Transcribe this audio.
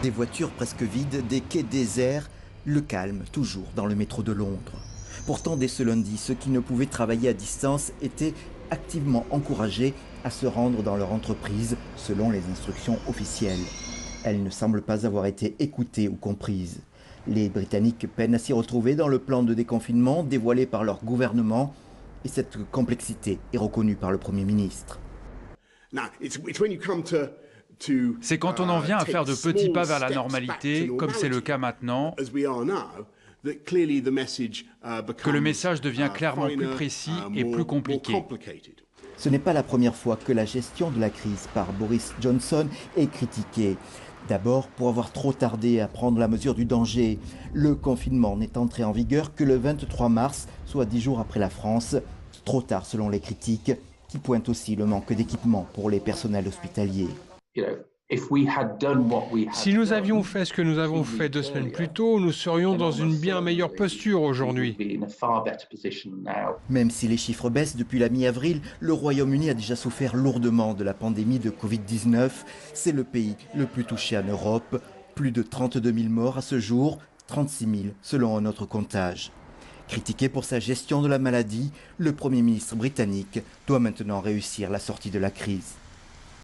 Des voitures presque vides, des quais déserts, le calme toujours dans le métro de Londres. Pourtant, dès ce lundi, ceux qui ne pouvaient travailler à distance étaient activement encouragés à se rendre dans leur entreprise selon les instructions officielles. Elles ne semblent pas avoir été écoutées ou comprises. Les Britanniques peinent à s'y retrouver dans le plan de déconfinement dévoilé par leur gouvernement et cette complexité est reconnue par le Premier ministre. C'est quand on en vient à faire de petits pas vers la normalité, comme c'est le cas maintenant, que le message devient clairement plus précis et plus compliqué. Ce n'est pas la première fois que la gestion de la crise par Boris Johnson est critiquée. D'abord pour avoir trop tardé à prendre la mesure du danger. Le confinement n'est entré en vigueur que le 23 mars, soit 10 jours après la France. Trop tard selon les critiques, qui pointent aussi le manque d'équipement pour les personnels hospitaliers. Si nous avions fait ce que nous avons fait 2 semaines plus tôt, nous serions dans une bien meilleure posture aujourd'hui. Même si les chiffres baissent depuis la mi-avril, le Royaume-Uni a déjà souffert lourdement de la pandémie de Covid-19. C'est le pays le plus touché en Europe. Plus de 32 000 morts à ce jour, 36 000 selon un autre comptage. Critiqué pour sa gestion de la maladie, le Premier ministre britannique doit maintenant réussir la sortie de la crise.